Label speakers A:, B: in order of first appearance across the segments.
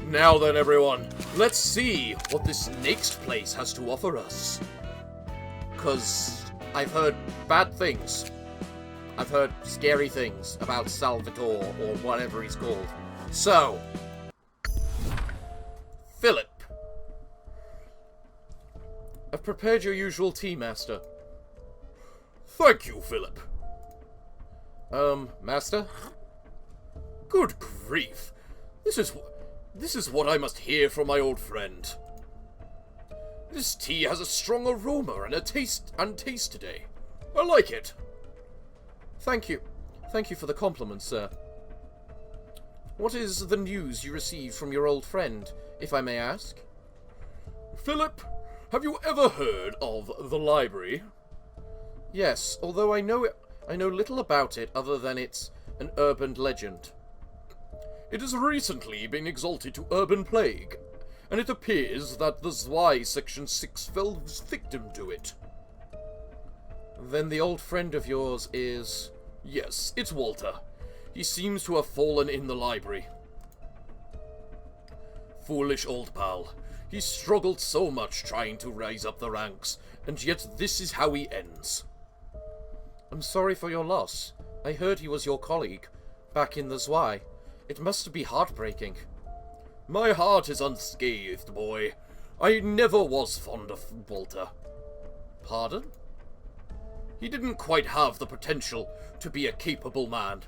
A: Now then, everyone, let's see what this next place has to offer us. 'Cause I've heard bad things. I've heard scary things about Salvatore, or whatever he's called. So, Philip, I've prepared your usual tea, Master. Thank you, Philip. Master? Good grief. This is what I must hear from my old friend. This tea has a strong aroma and taste today. I like it. Thank you. Thank you for the compliment, sir. What is the news you received from your old friend, if I may ask? Philip, have you ever heard of the library? Yes, although I know little about it other than it's an urban legend. It has recently been exalted to urban plague, and it appears that the Zwei Section 6 fell victim to it. Then the old friend of yours is... Yes, it's Walter. He seems to have fallen in the library. Foolish old pal. He struggled so much trying to rise up the ranks, and yet this is how he ends. I'm sorry for your loss. I heard he was your colleague, back in the Zwei. It must be heartbreaking. My heart is unscathed, boy. I never was fond of Walter. Pardon? He didn't quite have the potential to be a capable man.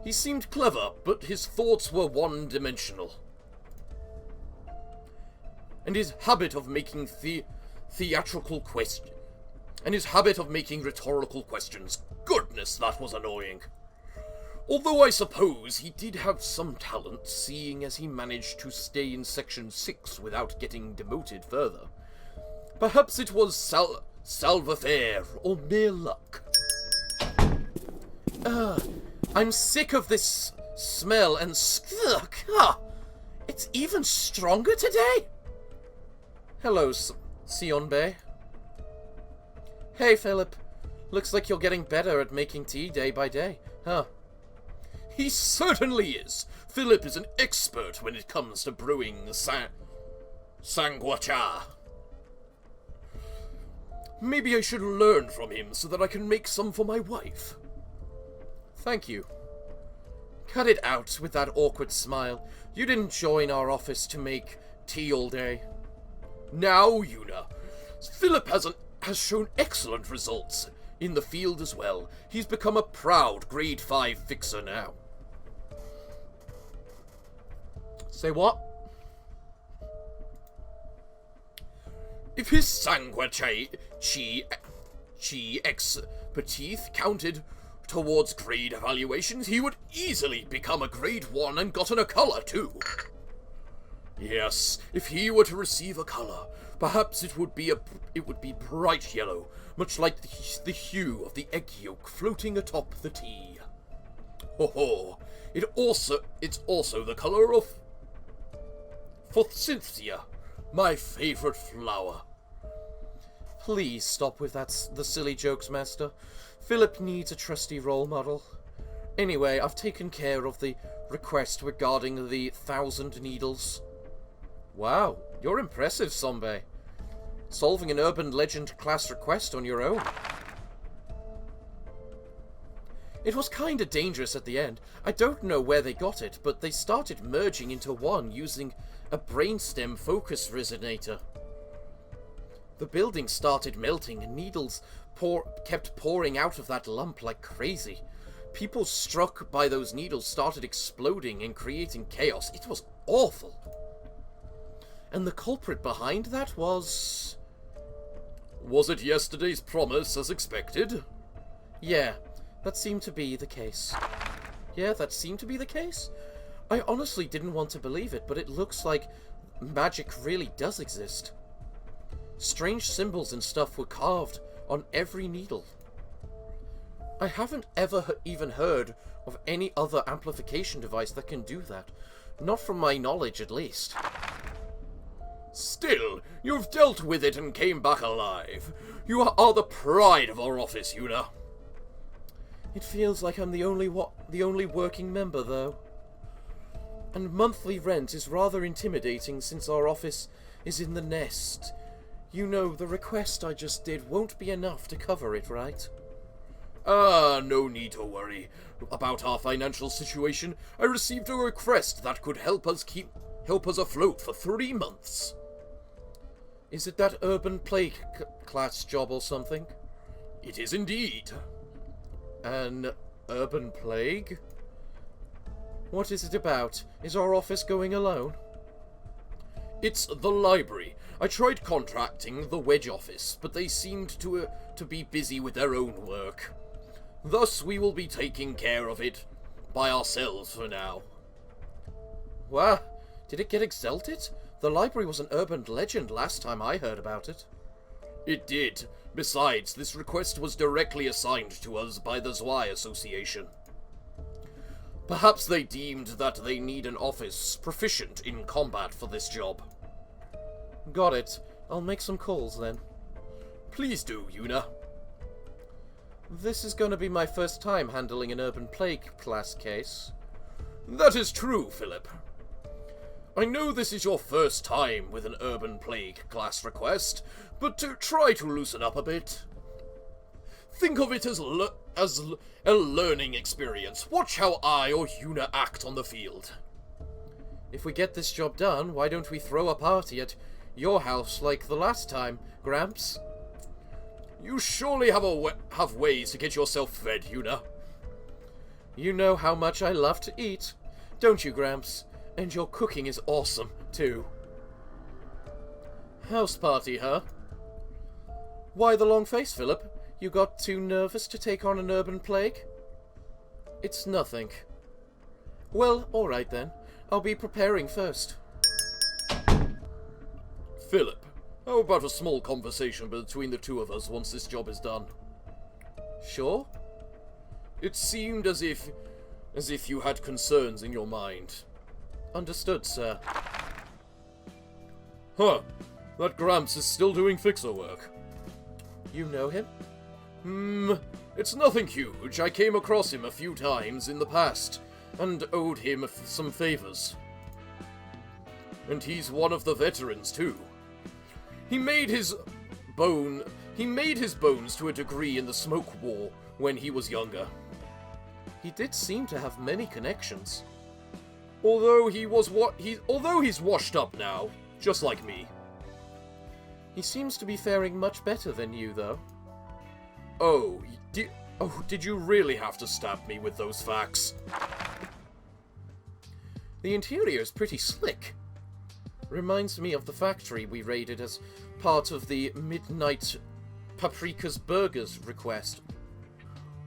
A: He seemed clever, but his thoughts were one-dimensional. And his habit of making theatrical questions... And his habit of making rhetorical questions. Goodness, that was annoying. Although I suppose he did have some talent, seeing as he managed to stay in Section 6 without getting demoted further. Perhaps it was salve-faire, or mere luck. I'm sick of this smell and it's even stronger today? Hello, Sionbei. Hey, Philip. Looks like you're getting better at making tea day by day, huh? He certainly is. Philip is an expert when it comes to brewing sanguacha. Maybe I should learn from him so that I can make some for my wife. Thank you. Cut it out with that awkward smile. You didn't join our office to make tea all day. Now, Una, Philip has shown excellent results in the field as well. He's become a proud Grade 5 fixer now. Say what? If his sanguacha expertise counted towards grade evaluations, he would easily become a Grade 1 and gotten a colour too. Yes, if he were to receive a colour, perhaps it would be bright yellow, much like the hue of the egg yolk floating atop the tea. Ho ho! It's also the colour of Forsythia, my favourite flower. Please stop with the silly jokes, Master. Philip needs a trusty role model. Anyway, I've taken care of the request regarding the 1,000 needles. Wow, you're impressive, Sombe. Solving an urban legend class request on your own. It was kinda dangerous at the end. I don't know where they got it, but they started merging into one using a brainstem focus resonator. The building started melting and needles kept pouring out of that lump like crazy. People struck by those needles started exploding and creating chaos. It was awful. And the culprit behind that was... Was it yesterday's promise as expected? Yeah, that seemed to be the case. Yeah, that seemed to be the case? I honestly didn't want to believe it, but it looks like magic really does exist. Strange symbols and stuff were carved on every needle. I haven't ever even heard of any other amplification device that can do that. Not from my knowledge, at least. Still, you've dealt with it and came back alive. You are the pride of our office, Una. It feels like I'm the only working member, though. And monthly rent is rather intimidating since our office is in the nest. You know, the request I just did won't be enough to cover it, right?
B: No need to worry about our financial situation. I received a request that could help us afloat for 3 months.
A: Is it that urban plague class job or something?
B: It is indeed.
A: An urban plague? What is it about? Is our office going alone?
B: It's the library. I tried contacting the Wedge office, but they seemed to be busy with their own work. Thus, we will be taking care of it by ourselves for now.
A: Wow, did it get exalted? The library was an urban legend last time I heard about it.
B: It did. Besides, this request was directly assigned to us by the Zwei Association. Perhaps they deemed that they need an office proficient in combat for this job.
A: Got it. I'll make some calls then.
B: Please do, Una.
A: This is going to be my first time handling an urban plague class case.
B: That is true, Philip. I know this is your first time with an urban plague class request, but try to loosen up a bit. Think of it as a learning experience. Watch how I or Una act on the field.
A: If we get this job done, why don't we throw a party at your house like the last time, Gramps?
B: You surely have ways to get yourself fed, Una.
A: You know how much I love to eat, don't you, Gramps? And your cooking is awesome, too. House party, huh? Why the long face, Philip? You got too nervous to take on an urban plague? It's nothing. Well, alright then. I'll be preparing first.
B: Philip, how about a small conversation between the two of us once this job is done?
A: Sure.
B: It seemed as if you had concerns in your mind.
A: Understood, sir.
B: Huh. That Gramps is still doing fixer work.
A: You know him?
B: It's nothing huge. I came across him a few times in the past, and owed him some favors. And he's one of the veterans, too. He made his bones to a degree in the Smoke War when he was younger.
A: He did seem to have many connections.
B: Although he's washed up now, just like me.
A: He seems to be faring much better than you, though.
B: Oh, did you really have to stab me with those facts?
A: The interior is pretty slick. Reminds me of the factory we raided as part of the Midnight Paprika's Burgers request.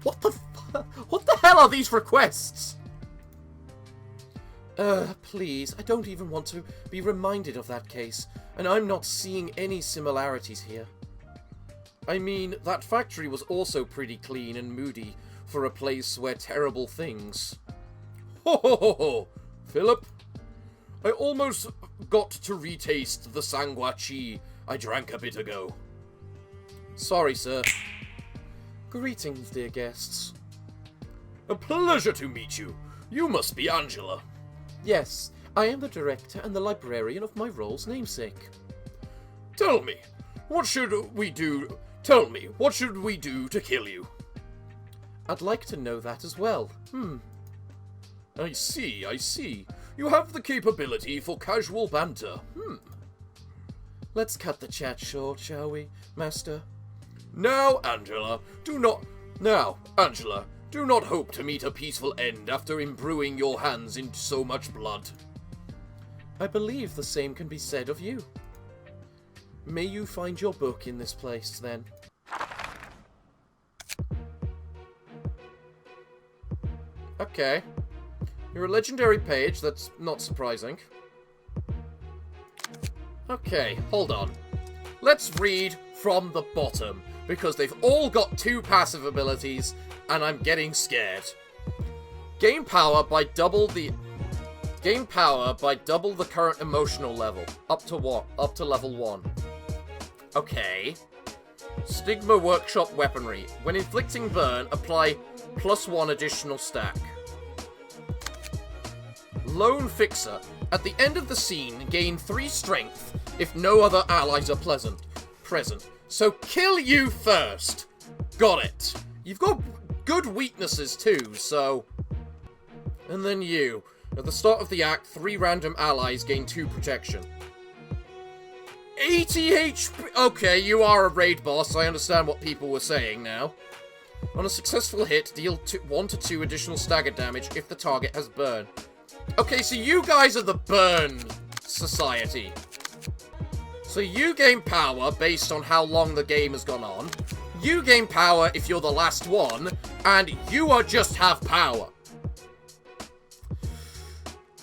B: What the hell are these requests?
A: Please, I don't even want to be reminded of that case, and I'm not seeing any similarities here. I mean, that factory was also pretty clean and moody for a place where terrible things...
B: Ho ho ho ho! Philip, I almost got to retaste the sangua chi I drank a bit ago.
A: Sorry, sir. Greetings, dear guests.
B: A pleasure to meet you. You must be Angela.
A: Yes, I am the director and the librarian of my role's namesake.
B: Tell me, what should we do to kill you?
A: I'd like to know that as well.
B: I see. You have the capability for casual banter.
A: Let's cut the chat short, shall we, Master?
B: Now, Angela, do not hope to meet a peaceful end after imbruing your hands in so much blood.
A: I believe the same can be said of you. May you find your book in this place, then. Okay. You're a legendary page, that's not surprising. Okay, hold on. Let's read from the bottom, because they've all got 2 passive abilities, and I'm getting scared. Gain power by double the current emotional level. Up to what? Up to level 1. Okay. Stigma Workshop Weaponry. When inflicting burn, apply +1 additional stack. Lone Fixer. At the end of the scene, gain 3 strength if no other allies are present. So kill you first. Got it. You've got good weaknesses too, so... And then you. At the start of the act, 3 random allies gain 2 protection. 80 HP! Okay, you are a raid boss. I understand what people were saying now. On a successful hit, deal 1 to 2 additional stagger damage if the target has burn. Okay, so you guys are the burn society. So you gain power based on how long the game has gone on. You gain power if you're the last one, and you are just have power.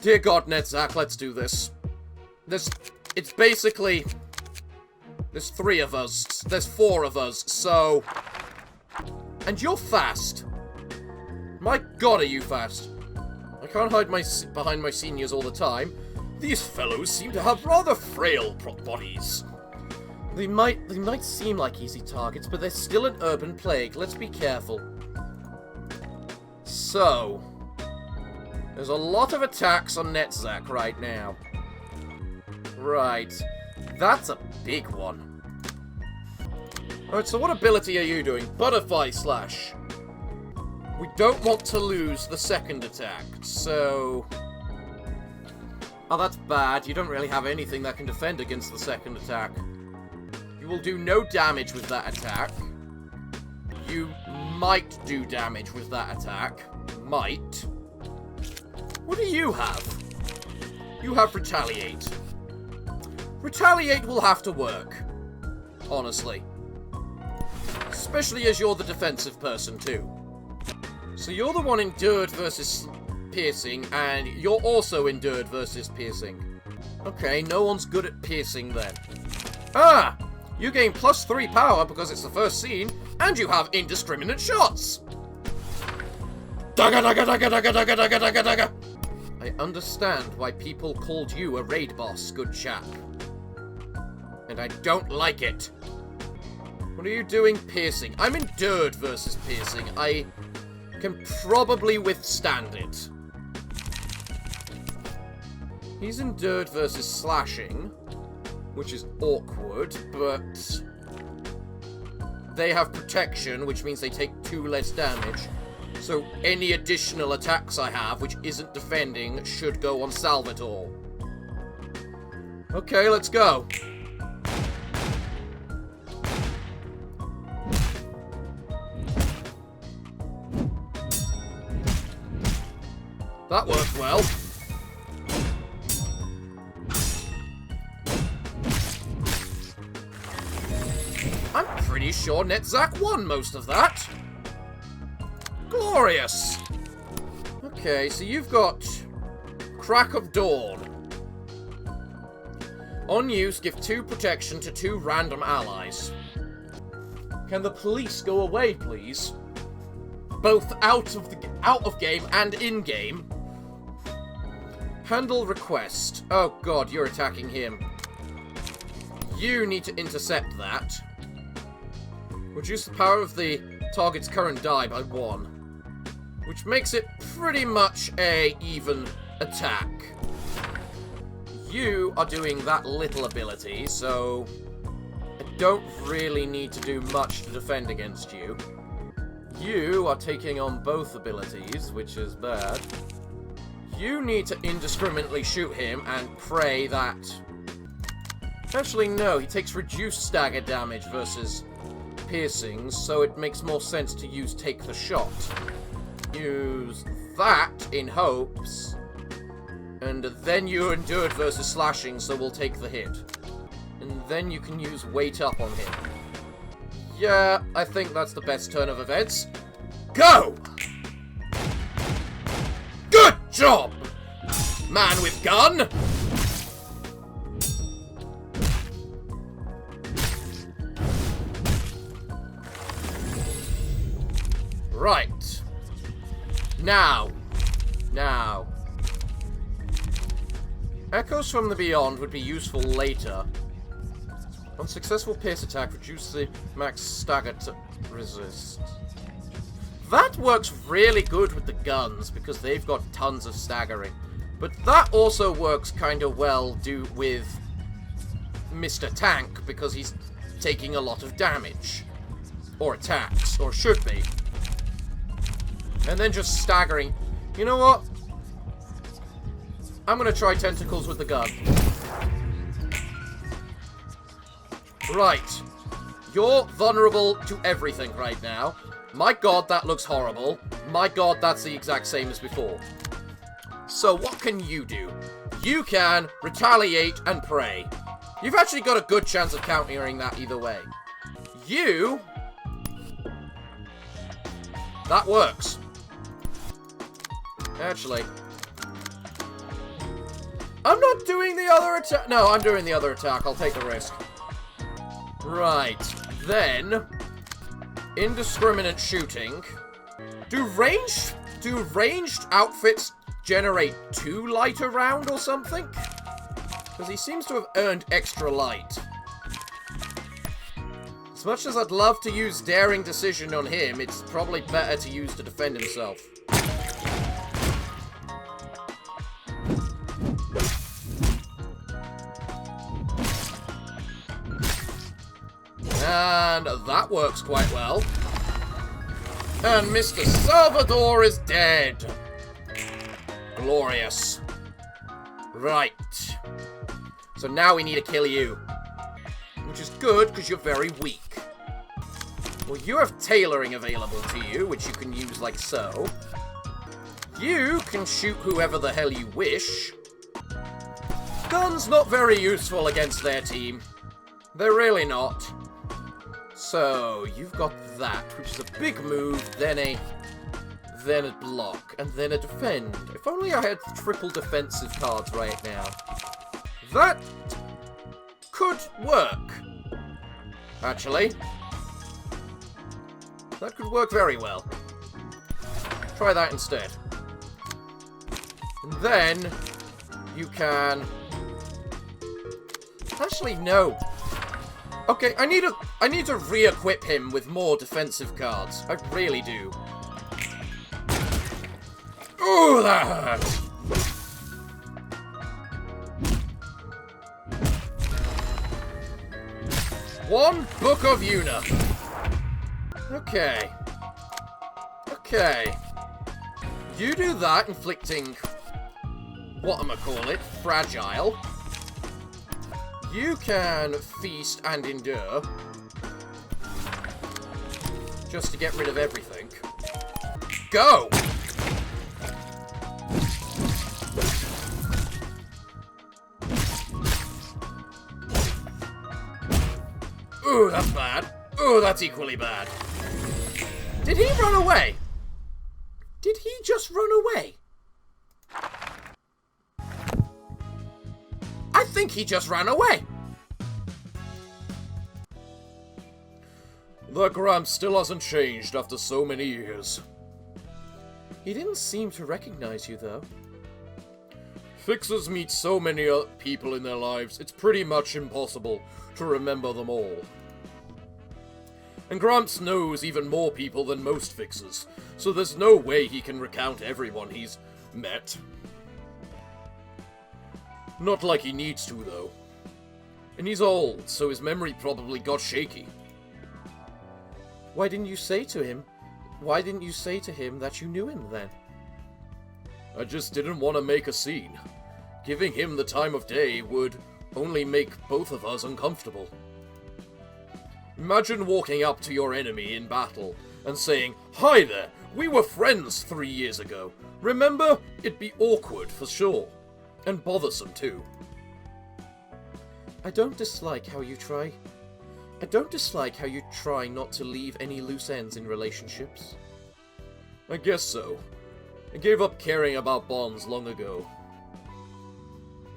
A: Dear God, Netzach, let's do this. It's basically... There's 3 of us. There's 4 of us, so... And you're fast. My God, are you fast. I can't hide behind my seniors all the time. These fellows seem to have rather frail bodies. They might seem like easy targets, but they're still an urban plague. Let's be careful. So... There's a lot of attacks on Netzach right now. Right. That's a big one. Alright, so what ability are you doing? Butterfly Slash. We don't want to lose the second attack, so... Oh, that's bad. You don't really have anything that can defend against the second attack. You will do no damage with that attack. You might do damage with that attack. Might. What do you have? You have Retaliate. Retaliate will have to work. Honestly. Especially as you're the defensive person, too. So you're the one endured versus piercing, and you're also endured versus piercing. Okay, no one's good at piercing then. Ah! You gain +3 power because it's the first scene, and you have indiscriminate shots! Dagga dagga dagga dagga dagga dagga dagga dagga! I understand why people called you a raid boss, good chap. And I don't like it. What are you doing piercing? I'm endured versus piercing. I can probably withstand it. He's endured versus slashing, which is awkward, but they have protection, which means they take 2 less damage. So any additional attacks I have, which isn't defending, should go on Salvatore. Okay, let's go. That worked well. I'm pretty sure Netzach won most of that. Glorious! Okay, so you've got Crack of Dawn. On use, give 2 protection to 2 random allies. Can the police go away, please? Both out of game and in game. Handle request. Oh God, you're attacking him. You need to intercept that. Reduce the power of the target's current die by 1. Which makes it pretty much a even attack. You are doing that little ability, so I don't really need to do much to defend against you. You are taking on both abilities, which is bad. You need to indiscriminately shoot him and pray that... Actually, no, he takes reduced stagger damage versus piercings, so it makes more sense to use Take the Shot. Use that in hopes, and then you're endured versus slashing, so we'll take the hit. And then you can use Weight Up on him. Yeah, I think that's the best turn of events. Go! Good job, man with gun! Right. Now. Echoes from the Beyond would be useful later. On successful pierce attack, reduce the max stagger to resist. That works really good with the guns, because they've got tons of staggering. But that also works kind of well with Mr. Tank, because he's taking a lot of damage. Or attacks, or should be. And then just staggering. You know what? I'm gonna try tentacles with the gun. Right. You're vulnerable to everything right now. My god, that looks horrible. My god, that's the exact same as before. So what can you do? You can retaliate and pray. You've actually got a good chance of countering that either way. You... That works. Actually... I'm not doing the other attack. No, I'm doing the other attack. I'll take the risk. Right. Then... Indiscriminate shooting. Do ranged outfits generate 2 light a round or something? Because he seems to have earned extra light. As much as I'd love to use Daring Decision on him, it's probably better to use to defend himself. And that works quite well. And Mr. Salvador is dead. Glorious. Right. So now we need to kill you. Which is good, because you're very weak. Well, you have tailoring available to you, which you can use like so. You can shoot whoever the hell you wish. Guns not very useful against their team. They're really not. So, you've got that, which is a big move, then a block, and then a defend. If only I had triple defensive cards right now. That could work. Actually. That could work very well. Try that instead. And then, you can... Actually, no. Okay, I need to re-equip him with more defensive cards. I really do. Ooh, that hurt! One Book of Una. Okay. Okay. You do that, inflicting... whatchamacallit, fragile. You can feast and endure. Just to get rid of everything. Go! Ooh, that's bad. Ooh, that's equally bad. Did he run away? Did he just run away? I think he just ran away. The Gramps still hasn't changed after so many years. He didn't seem to recognize you, though. Fixers meet so many people in their lives, it's pretty much impossible to remember them all. And Gramps knows even more people than most fixers, so there's no way he can recount everyone he's met. Not like he needs to, though. And he's old, so his memory probably got shaky. Why didn't you say to him that you knew him, then? I just didn't want to make a scene. Giving him the time of day would only make both of us uncomfortable. Imagine walking up to your enemy in battle and saying, "Hi there, we were friends 3 years ago. Remember? It'd be awkward for sure. And bothersome, too." I don't dislike how you try not to leave any loose ends in relationships. I guess so. I gave up caring about bonds long ago.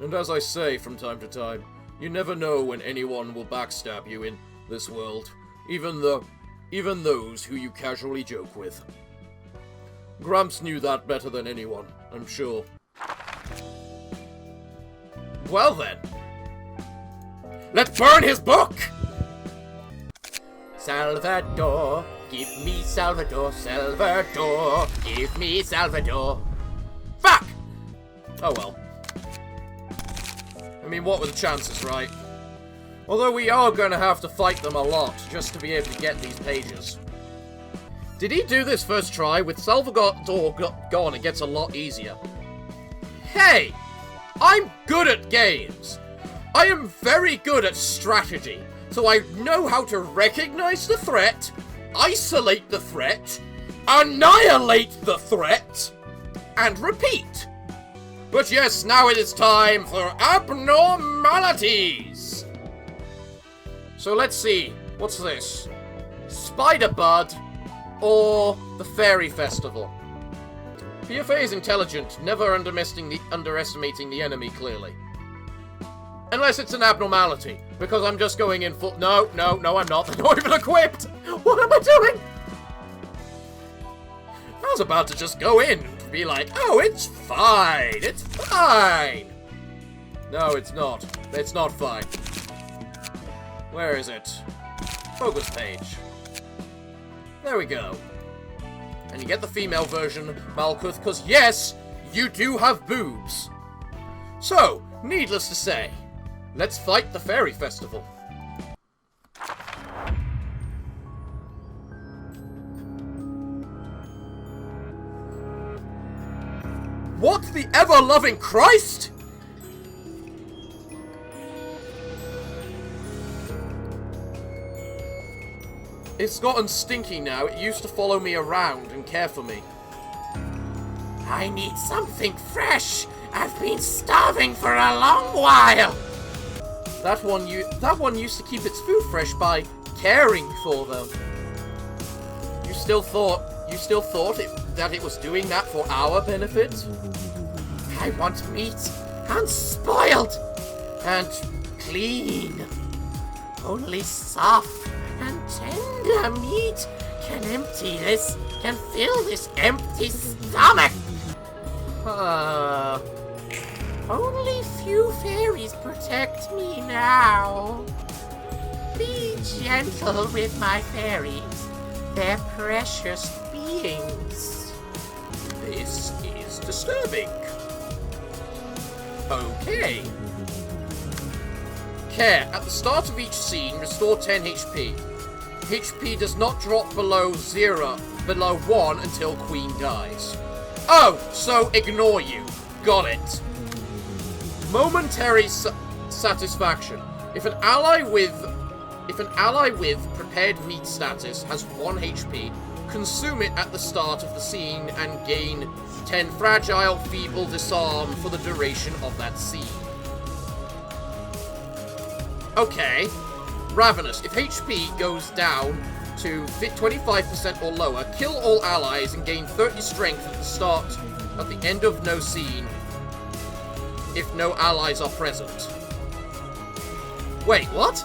A: And as I say from time to time, you never know when anyone will backstab you in this world, even those who you casually joke with. Gramps knew that better than anyone, I'm sure. Well then, let's burn his book! Salvador, give me Salvador, Salvador, give me Salvador. Fuck! Oh well. I mean, what were the chances, right? Although we are going to have to fight them a lot just to be able to get these pages. Did he do this first try? With Salvador gone, it gets a lot easier. Hey! I'm good at games! I am very good at strategy, so I know how to recognize the threat, isolate the threat, annihilate the threat, and repeat. But yes, now it is time for abnormalities! So let's see, what's this? Spider Bud or the Fairy Festival? PFA is intelligent, never underestimating the enemy, clearly. Unless it's an abnormality, because I'm just going in full— No, I'm not. They're not even equipped! What am I doing? I was about to just go in and be like, oh, it's fine, it's fine! No, it's not. It's not fine. Where is it? Focus page. There we go. And you get the female version, Malkuth, because yes, you do have boobs. So, needless to say, let's fight the Fairy Festival. What the ever-loving Christ? It's gotten stinky now. It used to follow me around and care for me. I need something fresh. I've been starving for a long while. That one used to keep its food fresh by caring for them. You still thought that it was doing that for our benefit? I want meat, unspoiled and clean. Only soft and tender meat can fill this empty stomach. Only few fairies protect me now. Be gentle with my fairies. They're precious beings. This is disturbing. Okay. Care. At the start of each scene, restore 10 HP. HP does not drop below 1 until Queen dies. Oh, so ignore you. Got it. Momentary satisfaction. If an ally with prepared meat status has 1 HP, consume it at the start of the scene and gain 10 fragile, feeble disarm for the duration of that scene. Okay. Ravenous. If HP goes down to 25% or lower, kill all allies and gain 30 strength at the end of no scene if no allies are present. Wait, what?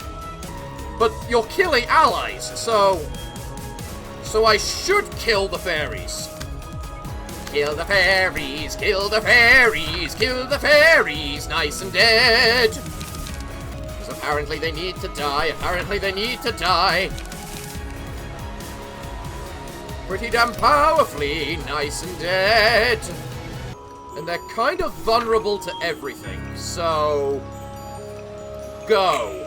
A: But you're killing allies, so I should kill the fairies. Kill the fairies, kill the fairies, kill the fairies, nice and dead. Because apparently they need to die, Pretty damn powerfully, nice and dead. And they're kind of vulnerable to everything, so go.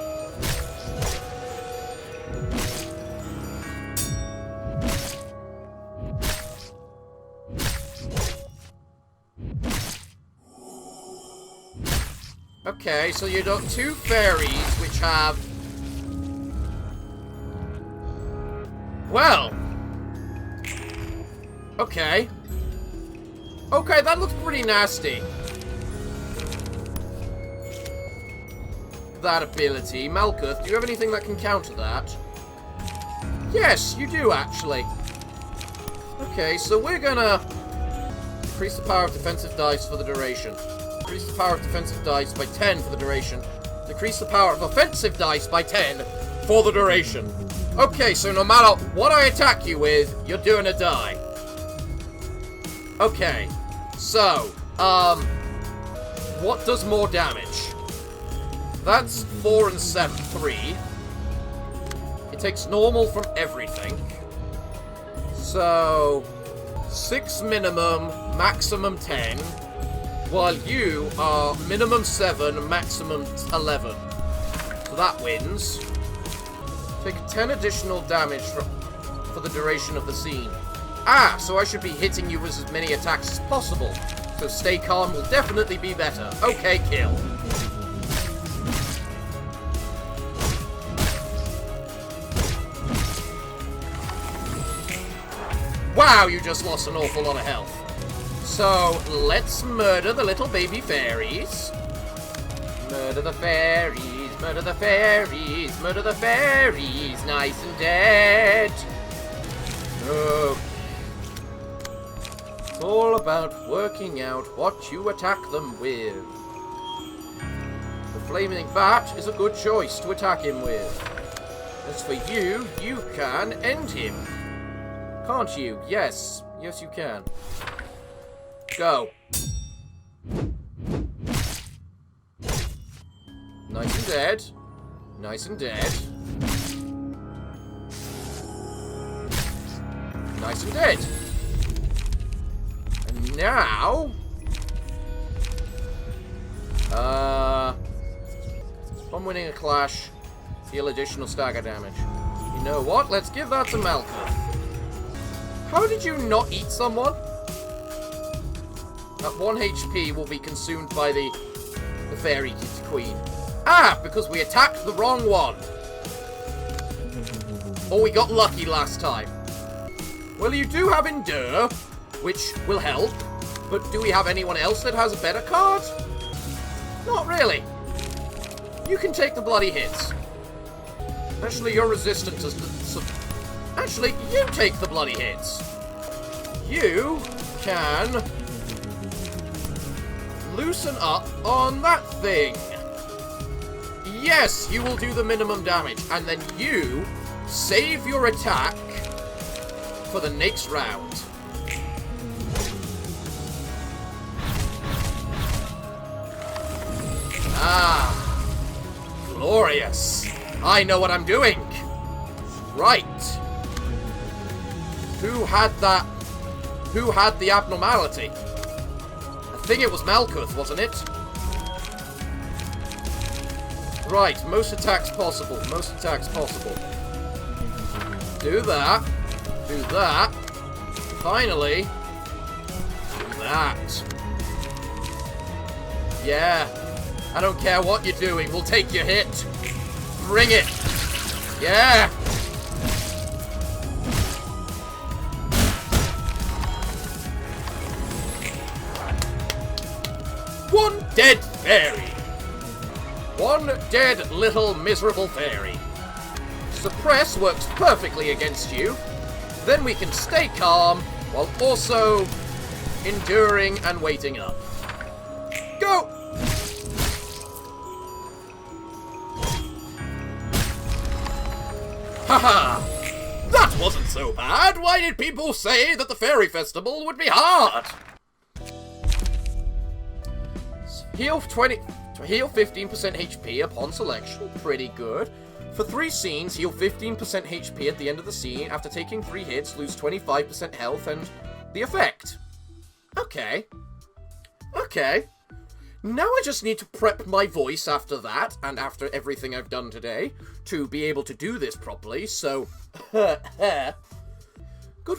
A: Okay, so you got 2 fairies which have... Well... Okay. Okay, that looks pretty nasty. That ability. Malkuth, do you have anything that can counter that? Yes, you do, actually. Okay, so we're gonna... Increase the power of defensive dice for the duration. Increase the power of defensive dice by 10 for the duration. Decrease the power of offensive dice by 10 for the duration. Okay, so no matter what I attack you with, you're doing a die. Okay, so, what does more damage? That's 4 and 7, 3. It takes normal from everything. So, 6 minimum, maximum 10. while you are minimum 7, maximum 11. So that wins. Take 10 additional damage for the duration of the scene. Ah, so I should be hitting you with as many attacks as possible. So stay calm will definitely be better. Okay, kill. Wow, you just lost an awful lot of health. So, let's murder the little baby fairies. Murder the fairies, murder the fairies, murder the fairies, nice and dead. Oh. It's all about working out what you attack them with. The flaming bat is a good choice to attack him with. As for you, you can end him. Can't you? Yes. Yes, you can. Go. Nice and dead. Nice and dead. Nice and dead. And now... I'm winning a clash. Deal additional stagger damage. You know what? Let's give that to Malcolm. How did you not eat someone? That 1 HP will be consumed by the fairy queen. Ah, because we attacked the wrong one. Or we got lucky last time. Well, you do have Endure, which will help. But do we have anyone else that has a better card? Not really. You can take the bloody hits. Actually, you're resistant to... Actually, you take the bloody hits. You can... loosen up on that thing. Yes, you will do the minimum damage. And then you save your attack for the next round. Ah, glorious. I know what I'm doing. Right. Who had that? Who had the abnormality? I think it was Malkuth, wasn't it? Right, most attacks possible. Most attacks possible. Do that. Do that. Finally. Do that. Yeah. I don't care what you're doing. We'll take your hit. Bring it. Yeah. One dead fairy. One dead little miserable fairy. Suppress works perfectly against you. Then we can stay calm while also enduring and waiting up. Go! Haha! That wasn't so bad! Why did people say that the fairy festival would be hard? Heal 15% HP upon selection. Pretty good. For 3 scenes, heal 15% HP at the end of the scene. After taking 3 hits, lose 25% health and the effect. Okay. Okay. Now I just need to prep my voice after that, and after everything I've done today, to be able to do this properly, so... Good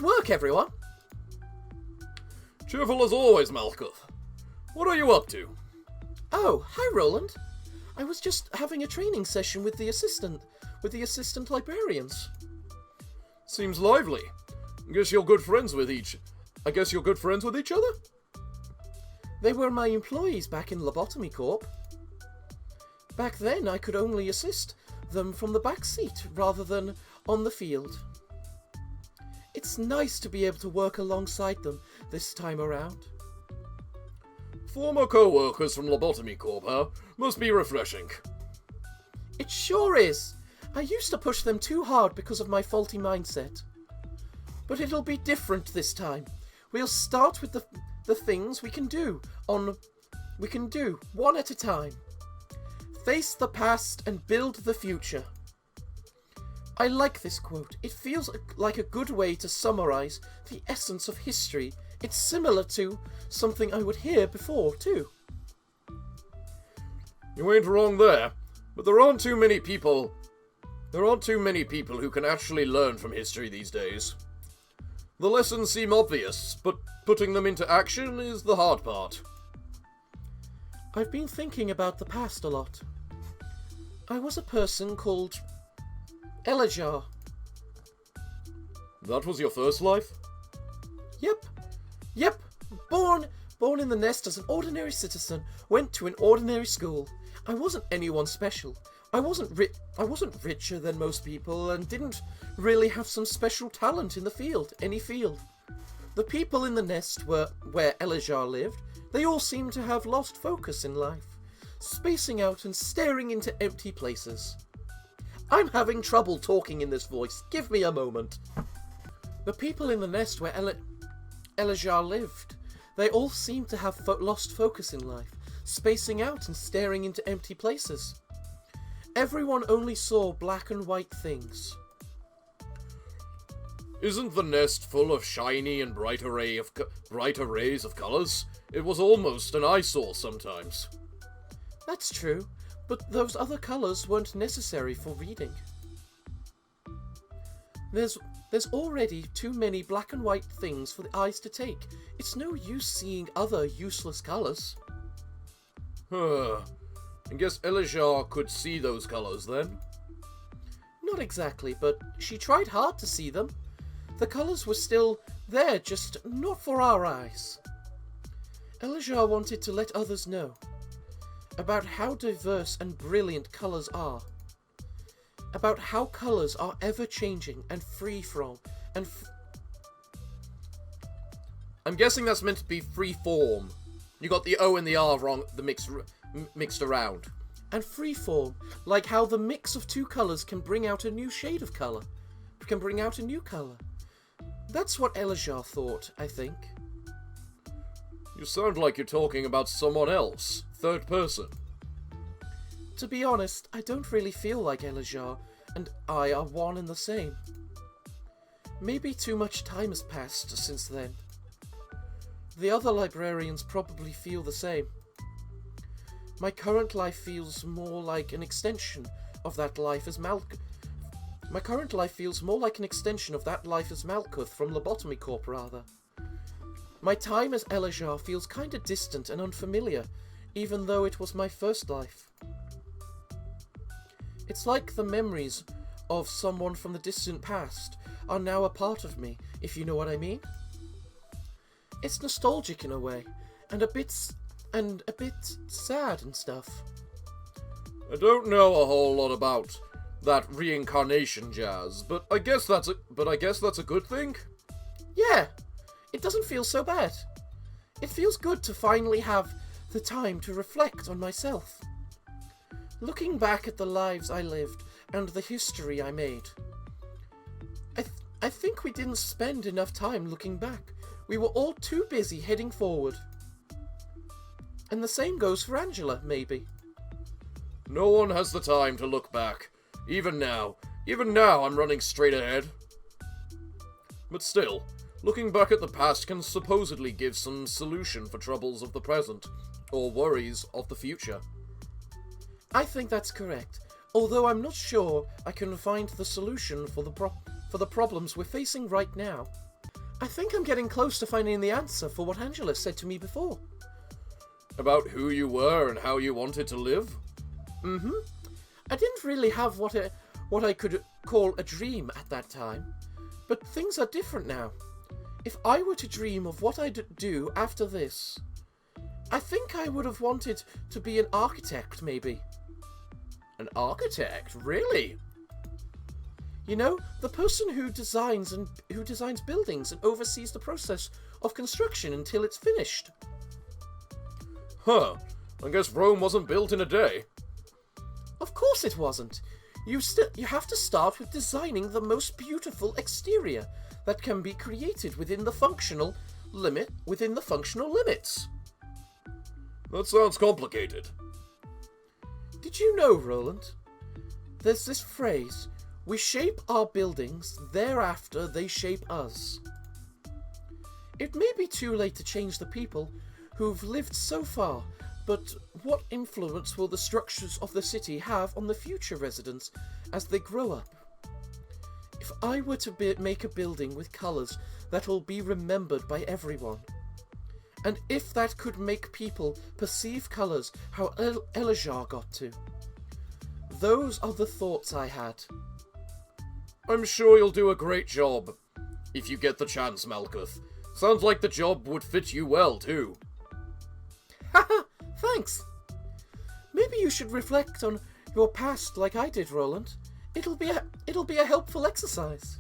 A: work, everyone.
B: Cheerful as always, Malkuth. What are you up to?
A: Oh, hi, Roland. I was just having a training session with the assistant librarians.
B: Seems lively. I guess you're good friends with each other?
A: They were my employees back in Lobotomy Corp. Back then, I could only assist them from the back seat rather than on the field. It's nice to be able to work alongside them this time around.
B: Former co-workers from Lobotomy Corp, huh? Must be refreshing.
A: It sure is. I used to push them too hard because of my faulty mindset. But it'll be different this time. We'll start with the things we can do one at a time. Face the past and build the future. I like this quote. It feels like a good way to summarize the essence of history It's similar to something I would hear before, too.
B: You ain't wrong there, but there aren't too many people who can actually learn from history these days. The lessons seem obvious, but putting them into action is the hard part.
A: I've been thinking about the past a lot. I was a person called Elijah.
B: That was your first life?
A: Yep. Born in the nest as an ordinary citizen, went to an ordinary school. I wasn't anyone special. I wasn't richer than most people and didn't really have some special talent in any field. The people in the nest where Elijah lived, they all seemed to have lost focus in life, spacing out and staring into empty places. I'm having trouble talking in this voice. Give me a moment. The people in the nest where Elijah lived, they all seemed to have lost focus in life, spacing out and staring into empty places. Everyone only saw black and white things.
B: Isn't the nest full of shiny and bright arrays of colours? It was almost an eyesore sometimes.
A: That's true, but those other colours weren't necessary for reading. There's already too many black and white things for the eyes to take. It's no use seeing other useless colours.
B: I guess Elijah could see those colours then?
A: Not exactly, but she tried hard to see them. The colours were still there, just not for our eyes. Elijah wanted to let others know about how diverse and brilliant colours are. About how colours are ever-changing and free from,
B: I'm guessing that's meant to be free form. You got the O and the R wrong, mixed around.
A: And freeform, like how the mix of two colours can bring out a new shade of colour. Can bring out a new colour. That's what Elijah thought, I think.
B: You sound like you're talking about someone else. Third person.
A: To be honest, I don't really feel like Elijah and I are one and the same. Maybe too much time has passed since then. The other librarians probably feel the same. My current life feels more like an extension of that life as Malkuth from Lobotomy Corp, rather. My time as Elijah feels kinda distant and unfamiliar, even though it was my first life. It's like the memories of someone from the distant past are now a part of me, if you know what I mean. It's nostalgic in a way, and a bit sad and stuff.
B: I don't know a whole lot about that reincarnation jazz, but I guess that's a good thing.
A: Yeah, it doesn't feel so bad. It feels good to finally have the time to reflect on myself. Looking back at the lives I lived and the history I made. I think we didn't spend enough time looking back. We were all too busy heading forward. And the same goes for Angela, maybe.
B: No one has the time to look back. Even now I'm running straight ahead. But still, looking back at the past can supposedly give some solution for troubles of the present, or worries of the future.
A: I think that's correct, although I'm not sure I can find the solution for the problems we're facing right now. I think I'm getting close to finding the answer for what Angela said to me before.
B: About who you were and how you wanted to live?
A: Mm-hmm. I didn't really have what I could call a dream at that time, but things are different now. If I were to dream of what I'd do after this, I think I would have wanted to be an architect, maybe.
B: An architect? Really?
A: You know, the person who designs buildings and oversees the process of construction until it's finished.
B: Huh. I guess Rome wasn't built in a day.
A: Of course it wasn't. You have to start with designing the most beautiful exterior that can be created within the functional limits.
B: That sounds complicated.
A: Did you know, Roland? There's this phrase, we shape our buildings, thereafter they shape us. It may be too late to change the people who've lived so far, but what influence will the structures of the city have on the future residents as they grow up? If I were to make a building with colours that will be remembered by everyone, and if that could make people perceive colours how Elijah got to. Those are the thoughts I had.
B: I'm sure you'll do a great job, if you get the chance, Malkuth. Sounds like the job would fit you well, too.
A: Haha, thanks. Maybe you should reflect on your past like I did, Roland. It'll be a helpful exercise.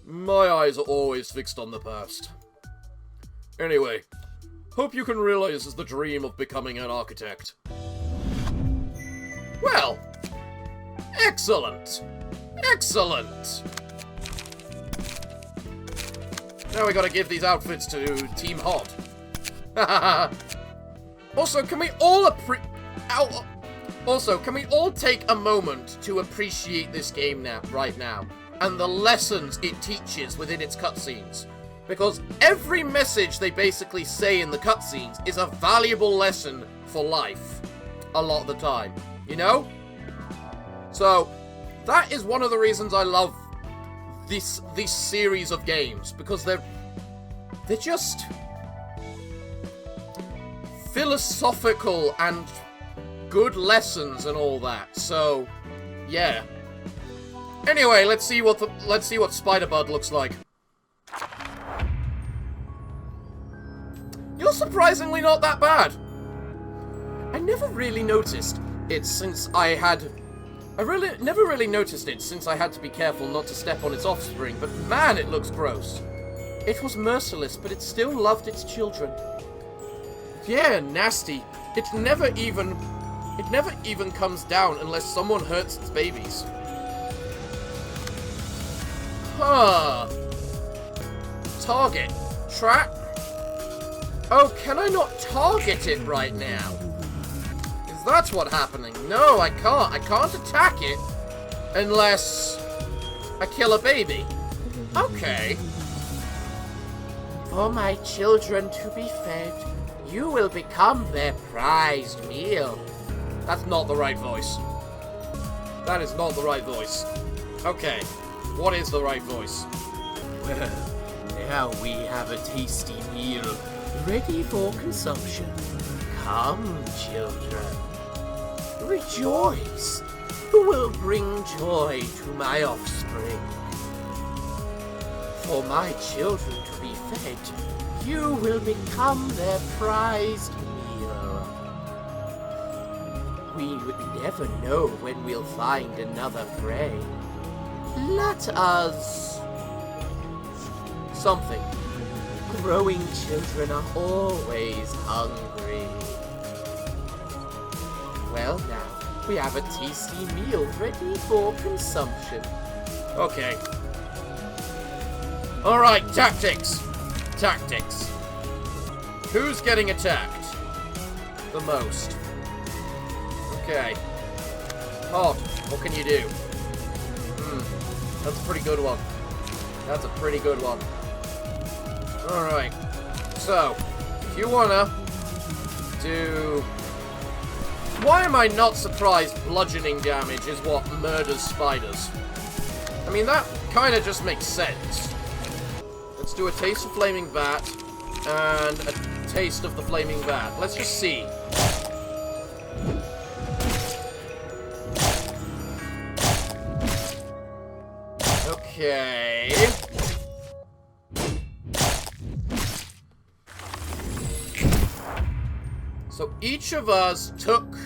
B: My eyes are always fixed on the past. Anyway, hope you can realize the dream of becoming an architect. Well, excellent! Excellent! Now we gotta give these outfits to Team Hot. Also, can we all take a moment to appreciate this game right now, and the lessons it teaches within its cutscenes? Because every message they basically say in the cutscenes is a valuable lesson for life, a lot of the time, you know? So, that is one of the reasons I love this series of games, because they're just philosophical and good lessons and all that. So, yeah. Anyway, let's see what Spider-Bud looks like. You're surprisingly not that bad.
A: I never really noticed it since I never really noticed it since I had to be careful not to step on its offspring, but man, it looks gross. It was merciless, but it still loved its children.
B: Yeah, nasty. It never even comes down unless someone hurts its babies. Huh. Target. Trap. Oh, can I not target it right now? Is that what's happening? No, I can't. I can't attack it unless I kill a baby. Okay.
A: For my children to be fed, you will become their prized meal.
B: That's not the right voice. That is not the right voice. Okay. What is the right voice?
A: Well, now we have a tasty meal ready for consumption. Come, children. Rejoice. Who will bring joy to my offspring? For my children to be fed, you will become their prized meal. We would never know when we'll find another prey. Let us... something. Growing children are always hungry. Well, now, we have a tasty meal ready for consumption.
B: Okay. Alright, tactics. Tactics. Who's getting attacked? The most. Okay. Hot, what can you do? That's a pretty good one. That's a pretty good one. Alright. So, if you wanna do... Why am I not surprised bludgeoning damage is what murders spiders? I mean, that kinda just makes sense. Let's do a taste of Flaming Bat and a taste of the Flaming Bat. Let's just see. Okay. So each of us took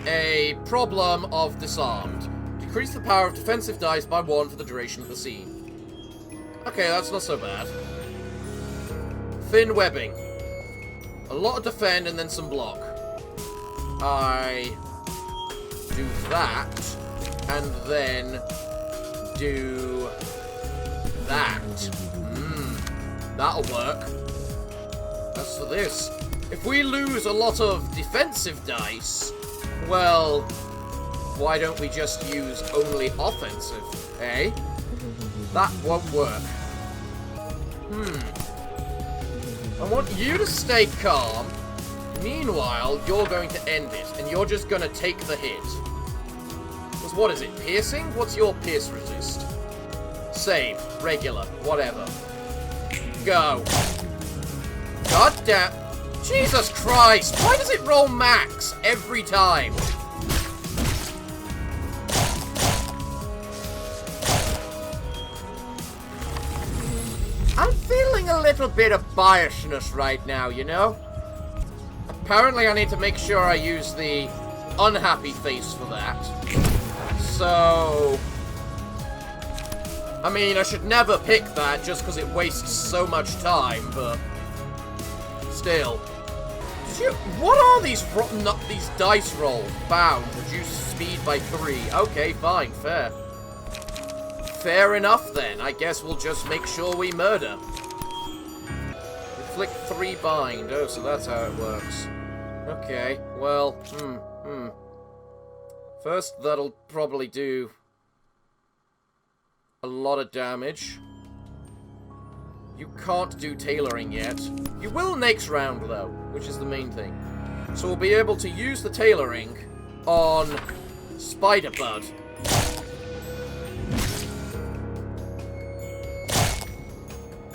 B: a problem of disarmed. Decrease the power of defensive dice by 1 for the duration of the scene. Okay, that's not so bad. Thin webbing. A lot of defend and then some block. I do that, and then do that. That'll work. As for this, if we lose a lot of defensive dice, well, why don't we just use only offensive, eh? That won't work.
A: I want you to stay calm. Meanwhile, you're going to end it, and you're just gonna take the hit. Because what is it, piercing? What's your pierce resist? Save, regular, whatever. Go. God damn. Jesus Christ, why does it roll max every time? I'm feeling a little bit of biasness right now, you know? Apparently I need to make sure I use the unhappy face for that. So... I mean, I should never pick that just because it wastes so much time, but... Still. What are these dice rolls? Bound. Reduce speed by 3. Okay, fine. Fair. Fair enough, then. I guess we'll just make sure we murder. Inflict 3 bind. Oh, so that's how it works. Okay, well, First, that'll probably do a lot of damage. You can't do tailoring yet. You will next round, though, which is the main thing. So we'll be able to use the tailoring on Spider-Bud.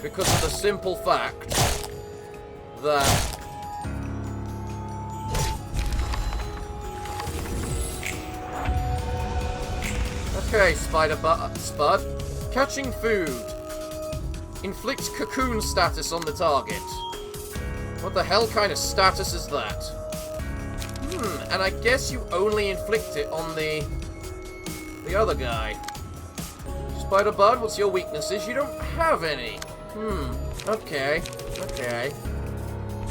A: Because of the simple fact that... Okay, Spud. Catching food. Inflicts cocoon status on the target. What the hell kind of status is that? And I guess you only inflict it on the other guy. Spider-Bud, what's your weaknesses? You don't have any. Okay.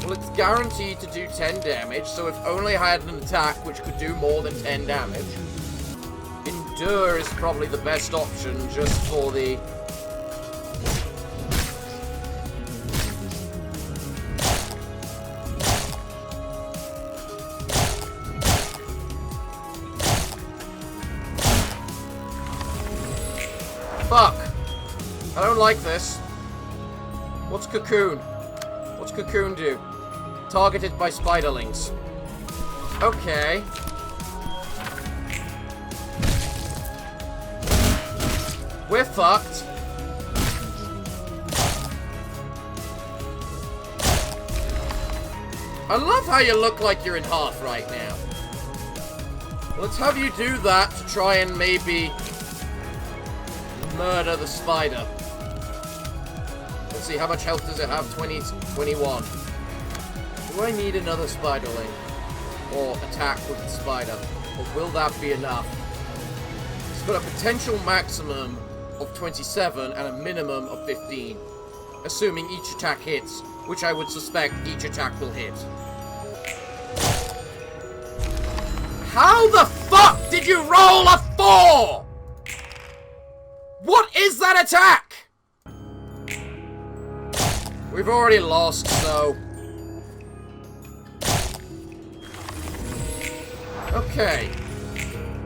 A: Well, it's guaranteed to do 10 damage, so if only I had an attack which could do more than 10 damage. Endure is probably the best option just for the... Fuck! I don't like this. What's Cocoon? What's Cocoon do? Targeted by spiderlings. Okay. We're fucked. I love how you look like you're in half right now. Let's have you do that to try and maybe murder the spider. Let's see, how much health does it have? 20, 21. Do I need another spiderling? Or attack with the spider? Or will that be enough? It's got a potential maximum of 27 and a minimum of 15. Assuming each attack hits, which I would suspect each attack will hit. How the fuck did you roll a 4? What is that attack? We've already lost, so... Okay.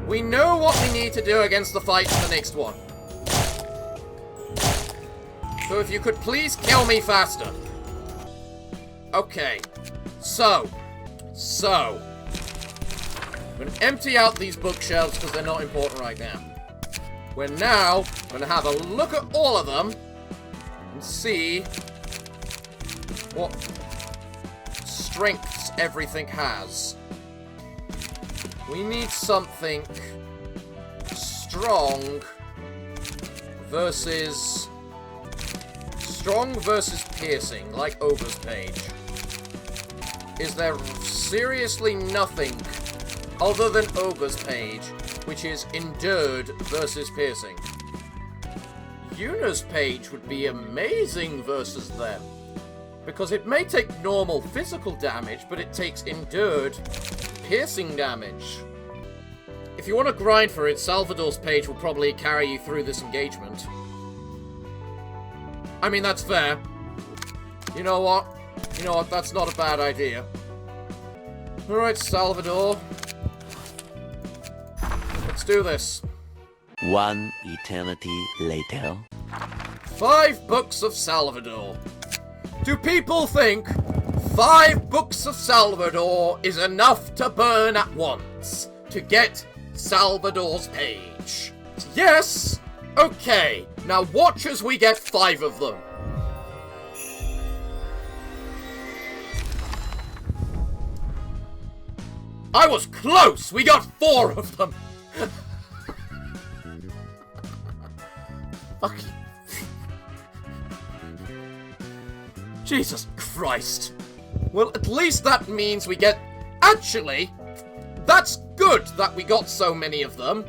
A: We know what we need to do against the fight for the next one. So if you could please kill me faster. Okay. So. I'm going to empty out these bookshelves because they're not important right now. We're now going to have a look at all of them and see what strengths everything has. We need something strong versus piercing, like Ogre's Page. Is there seriously nothing other than Ogre's Page which is endured versus piercing? Yuna's Page would be amazing versus them. Because it may take normal physical damage, but it takes endured piercing damage. If you want to grind for it, Salvador's Page will probably carry you through this engagement. I mean, that's fair. You know what? That's not a bad idea. Alright, Salvador. Let's do this.
C: One eternity later.
A: 5 books of Salvador. Do people think 5 books of Salvador is enough to burn at once to get Salvador's page? Yes? Okay, now watch as we get 5 of them. I was close! We got 4 of them! Fuck. Jesus Christ. Well, at least that means we get... Actually, that's good that we got so many of them.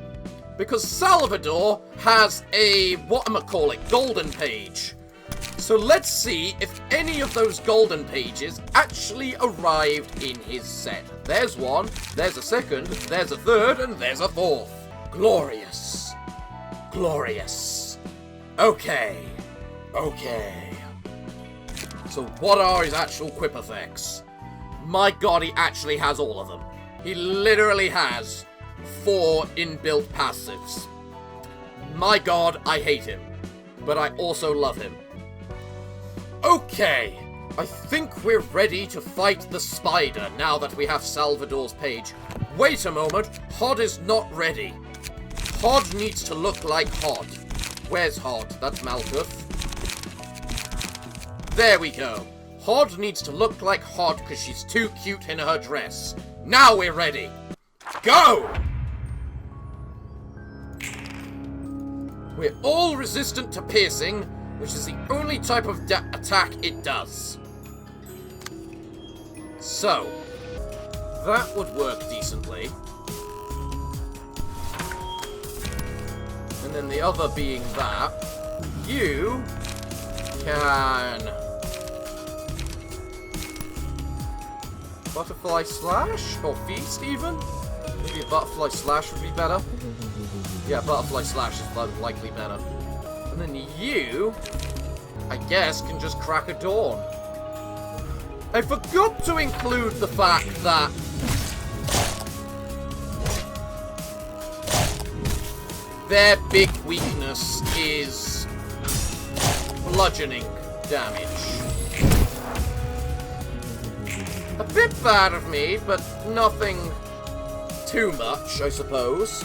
A: Because Salvador has a, golden page. So let's see if any of those golden pages actually arrived in his set. There's one, there's a second, there's a third, and there's a fourth. Glorious. Glorious. Okay. Okay. So what are his actual quip effects? My god, he actually has all of them. He literally has 4 inbuilt passives. My god, I hate him. But I also love him. Okay, I think we're ready to fight the spider now that we have Salvador's page. Wait a moment, Hod is not ready. Hod needs to look like Hod. Where's Hod? That's Malkuth. There we go. Hod needs to look like Hod because she's too cute in her dress. Now we're ready. Go! We're all resistant to piercing, which is the only type of attack it does. So, that would work decently. And then the other being that, you can... Butterfly Slash? Or Feast, even? Maybe a Butterfly Slash would be better. Yeah, Butterfly Slash is likely better. And then you, I guess, can just crack a dawn. I forgot to include the fact that their big weakness is bludgeoning damage. A bit bad of me, but nothing too much, I suppose.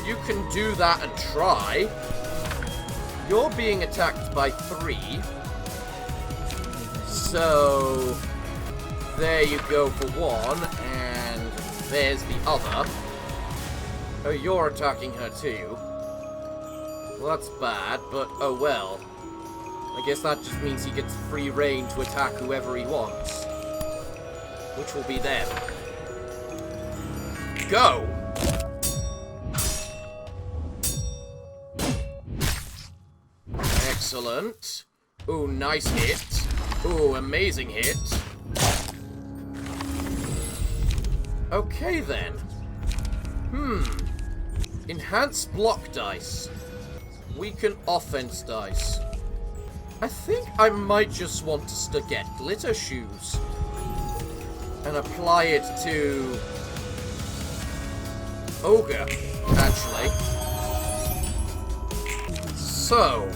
A: You can do that and try. You're being attacked by 3. So, there you go for one, and there's the other. Oh, you're attacking her too. Well, that's bad, but oh well. I guess that just means he gets free reign to attack whoever he wants. Which will be them. Go! Excellent. Ooh, nice hit. Ooh, amazing hit. Okay, then. Enhanced block dice. Weaken offense dice. I think I might just want to get glitter shoes. And apply it to... Ogre, actually. So,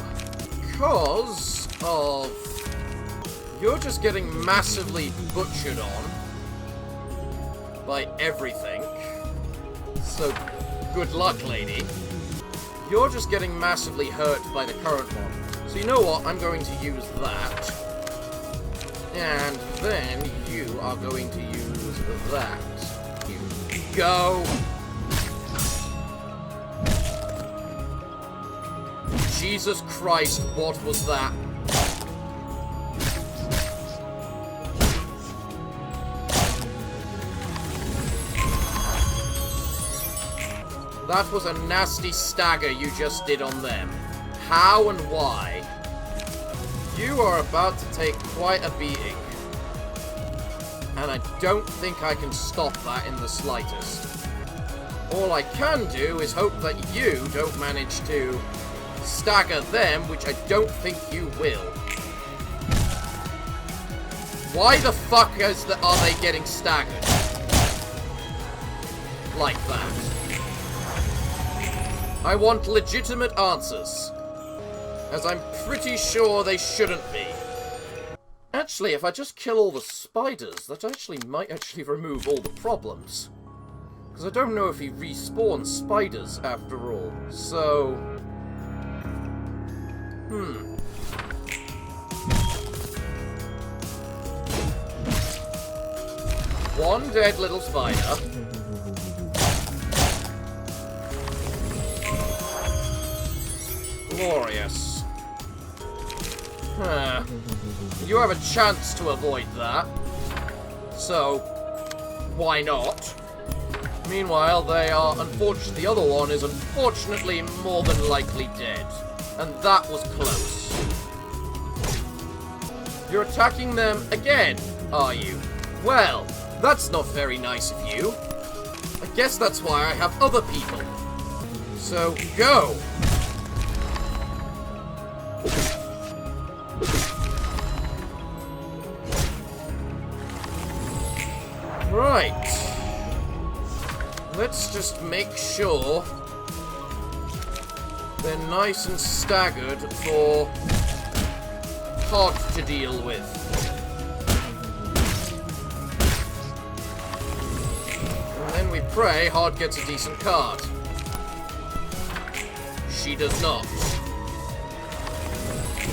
A: because of... You're just getting massively butchered on by everything. So, good luck, lady. You're just getting massively hurt by the current one. So you know what? I'm going to use that. And then you are going to use that. You go. Jesus Christ, what was that? That was a nasty stagger you just did on them. How and why? You are about to take quite a beating. And I don't think I can stop that in the slightest. All I can do is hope that you don't manage to stagger them, which I don't think you will. Why the fuck are they getting staggered? Like that. I want legitimate answers. As I'm pretty sure they shouldn't be. Actually, if I just kill all the spiders, that actually might actually remove all the problems. Because I don't know if he respawns spiders after all. So... One dead little spider. Glorious. You have a chance to avoid that. So, why not? Meanwhile, they are unfortunately, the other one is unfortunately more than likely dead. And that was close. You're attacking them again, are you? Well, that's not very nice of you. I guess that's why I have other people. So, go! Right. Let's just make sure they're nice and staggered for Hod to deal with. And then we pray Hod gets a decent card. She does not.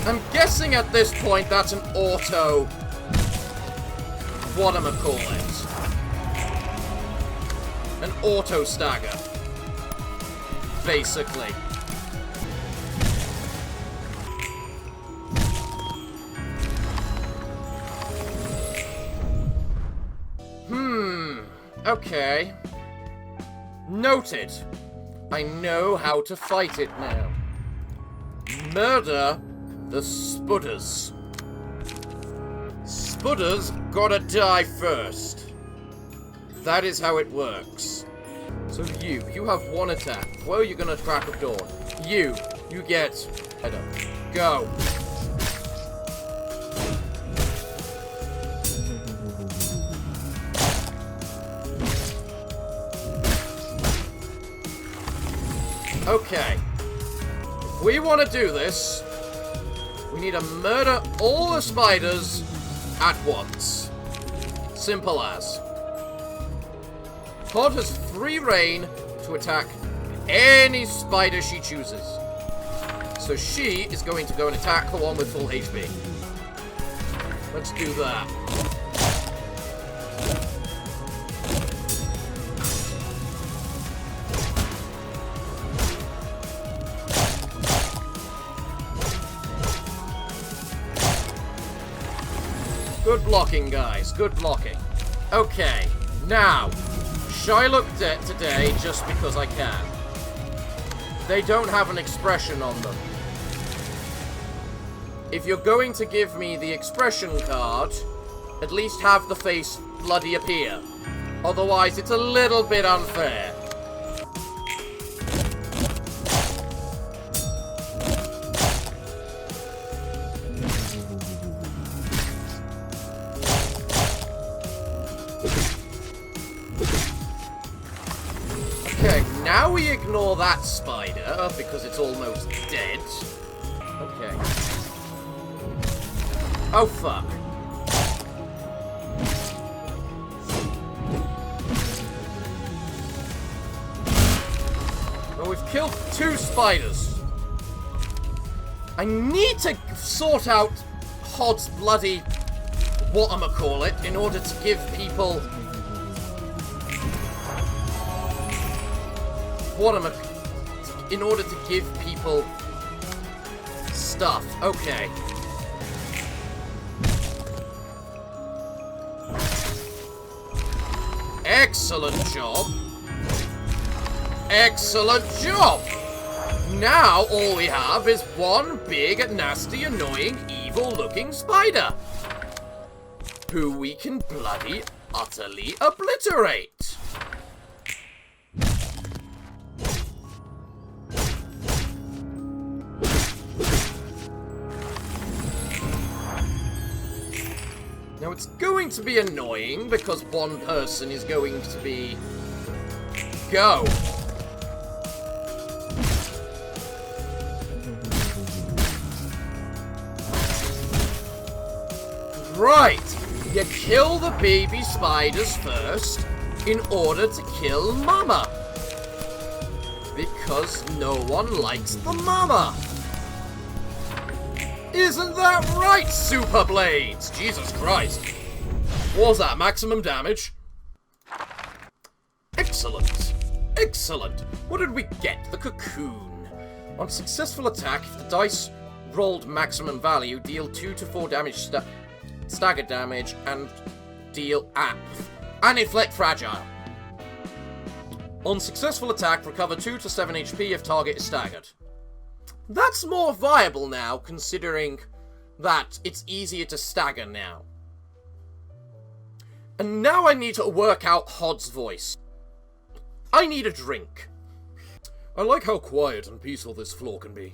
A: I'm guessing at this point that's an auto... whatchamacallit. An auto stagger. Basically. Okay. Noted. I know how to fight it now. Murder the Spudders. Spudders gotta die first. That is how it works. So you have one attack. Well, you're gonna crack of dawn. You get... head up. Go. Okay. If we want to do this, we need to murder all the spiders at once. Simple as. Hod has free reign to attack any spider she chooses. So she is going to go and attack the one with full HP. Let's do that. Good blocking, guys. Good blocking. Okay, now, shy look today just because I can. They don't have an expression on them. If you're going to give me the expression card, at least have the face bloody appear. Otherwise, it's a little bit unfair. Okay, now we ignore that spider, because it's almost dead. Okay. Oh, fuck. Well, we've killed 2 spiders. I need to sort out Hod's bloody whatchamacallit in order to give people... in order to give people stuff. Okay. Excellent job. Excellent job. Now all we have is one big, nasty, annoying, evil-looking spider. Who we can bloody, utterly obliterate. Now, it's going to be annoying, because one person is going to be... Go! right! You kill the baby spiders first in order to kill Mama. Because no one likes the Mama. Isn't that right, Super Blades? Jesus Christ. What was that, maximum damage? Excellent. Excellent. What did we get? The cocoon. On successful attack, if the dice rolled maximum value, deal 2 to 4 damage stagger damage and deal and inflict fragile. On successful attack, recover 2 to 7 HP if target is staggered. That's more viable now, considering that it's easier to stagger now. And now I need to work out Hod's voice. I need a drink.
B: I like how quiet and peaceful this floor can be.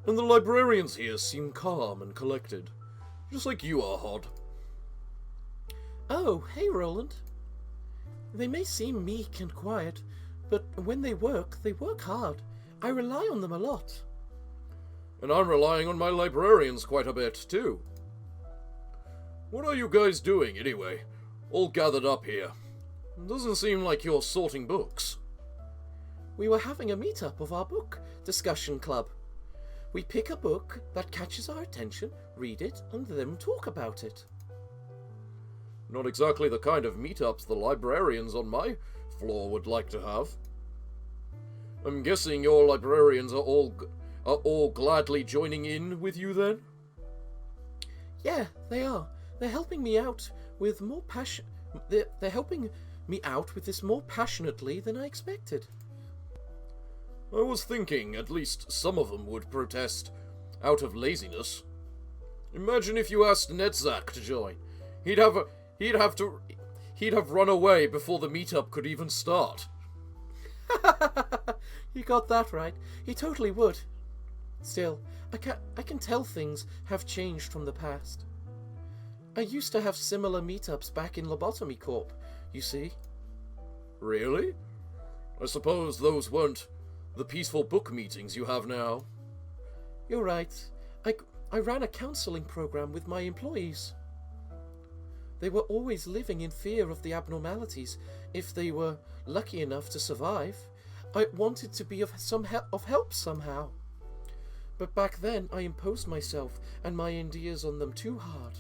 B: And the librarians here seem calm and collected. Just like you are, Hod.
C: Oh, hey, Roland. They may seem meek and quiet, but when they work hard. I rely on them a lot.
B: And I'm relying on my librarians quite a bit, too. What are you guys doing, anyway? All gathered up here. It doesn't seem like you're sorting books.
C: We were having a meet-up of our book discussion club. We pick a book that catches our attention, read it, and then talk about it.
B: Not exactly the kind of meetups the librarians on my floor would like to have. I'm guessing your librarians are all gladly joining in with you then?
C: Yeah, they are. They're helping me out with more passion. They're helping me out with this more passionately than I expected.
B: I was thinking at least some of them would protest out of laziness. Imagine if you asked Netzak to join. He'd have run away before the meetup could even start.
C: You got that right. He totally would. Still, I can tell things have changed from the past. I used to have similar meetups back in Lobotomy Corp, you see.
B: Really? I suppose those weren't the peaceful book meetings you have now.
C: You're right. I ran a counseling program with my employees. They were always living in fear of the abnormalities if they were lucky enough to survive. I wanted to be of help somehow. But back then I imposed myself and my ideas on them too hard.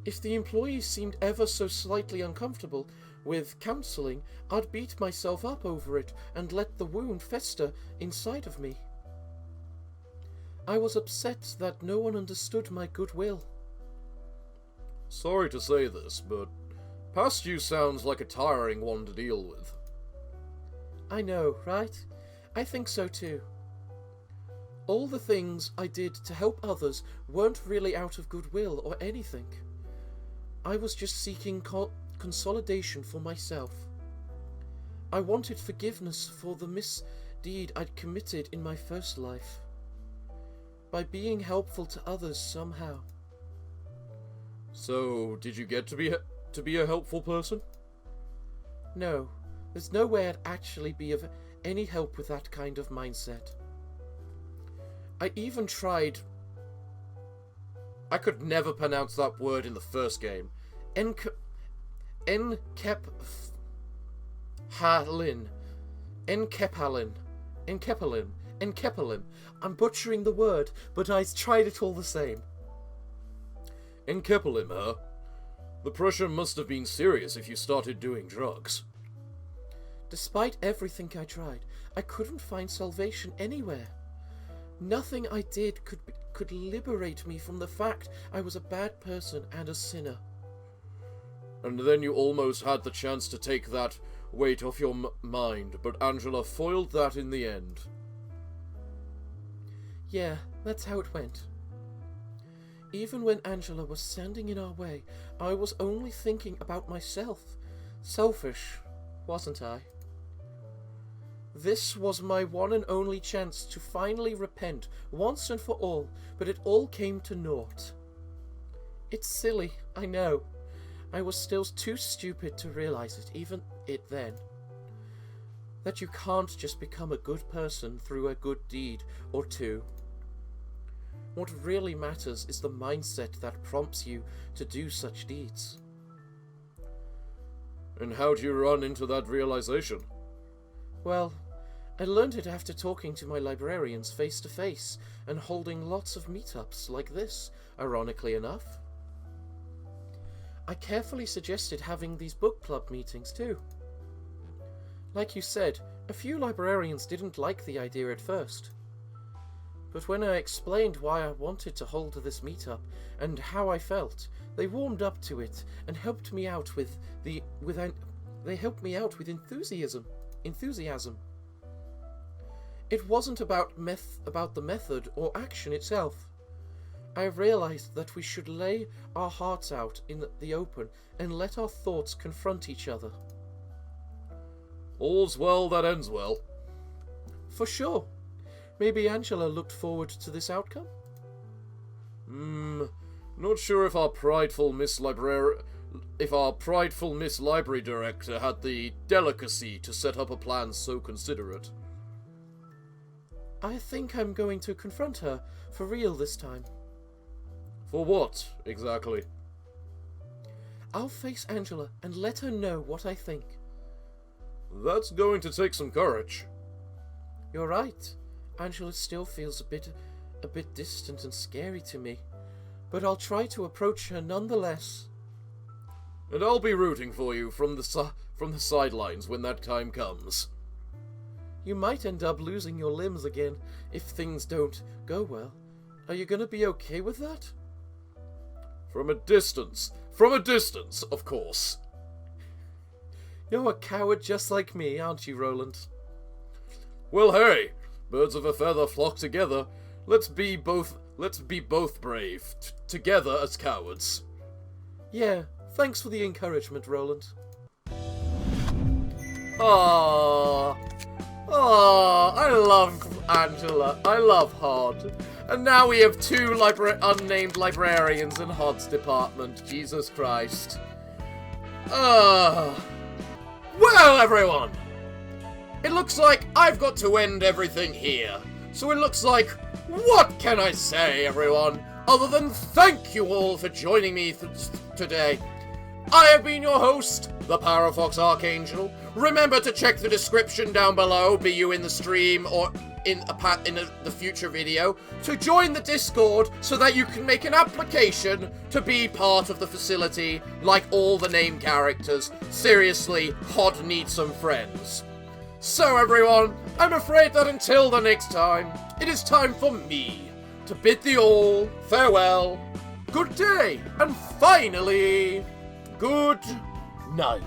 C: If the employees seemed ever so slightly uncomfortable with counseling, I'd beat myself up over it and let the wound fester inside of me. I was upset that no one understood my goodwill.
B: Sorry to say this, but past you sounds like a tiring one to deal with.
C: I know, right? I think so too. All the things I did to help others weren't really out of goodwill or anything. I was just seeking consolidation for myself. I wanted forgiveness for the misdeed I'd committed in my first life. By being helpful to others somehow.
B: So, did you get to be a helpful person?
C: No, there's no way I'd actually be of any help with that kind of mindset. I even tried...
A: I could never pronounce that word in the first game. Enkepalin. I'm butchering the word, but I tried it all the same.
B: Enkepalim, huh? The pressure must have been serious if you started doing drugs.
C: Despite everything I tried, I couldn't find salvation anywhere. Nothing I did could liberate me from the fact I was a bad person and a sinner.
B: And then you almost had the chance to take that weight off your mind, but Angela foiled that in the end.
C: Yeah, that's how it went. Even when Angela was standing in our way, I was only thinking about myself. Selfish, wasn't I? This was my one and only chance to finally repent once and for all, but it all came to naught. It's silly, I know. I was still too stupid to realize it, even then. That you can't just become a good person through a good deed or two. What really matters is the mindset that prompts you to do such deeds.
B: And how do you run into that realization?
C: Well, I learned it after talking to my librarians face to face and holding lots of meetups like this, ironically enough. I carefully suggested having these book club meetings too. Like you said, a few librarians didn't like the idea at first. But when I explained why I wanted to hold this meetup and how I felt, they warmed up to it and helped me out with enthusiasm. It wasn't about the method or action itself. I realized that we should lay our hearts out in the open and let our thoughts confront each other.
B: All's well that ends well.
C: For sure. Maybe Angela looked forward to this outcome?
B: Not sure if our prideful Miss Library Director had the delicacy to set up a plan so considerate.
C: I think I'm going to confront her for real this time.
B: For what, exactly?
C: I'll face Angela and let her know what I think.
B: That's going to take some courage.
C: You're right. Angela still feels a bit distant and scary to me, but I'll try to approach her nonetheless.
B: And I'll be rooting for you from the sidelines when that time comes.
C: You might end up losing your limbs again if things don't go well. Are you gonna be okay with that?
B: From a distance, of course.
C: You're a coward just like me, aren't you, Roland?
B: Well, hey, birds of a feather flock together. Let's be both brave, together as cowards.
C: Yeah, thanks for the encouragement, Roland.
A: I love Angela. I love Hod. And now we have two unnamed librarians in Hod's department. Jesus Christ. Well, everyone. It looks like I've got to end everything here. So it looks like, what can I say, everyone, other than thank you all for joining me today. I have been your host, the Parafox Archangel. Remember to check the description down below, be you in the stream or in the future video, to join the Discord so that you can make an application to be part of the facility like all the named characters. Seriously, Hod needs some friends. So everyone, I'm afraid that until the next time, it is time for me to bid thee all farewell, good day, and finally, good night.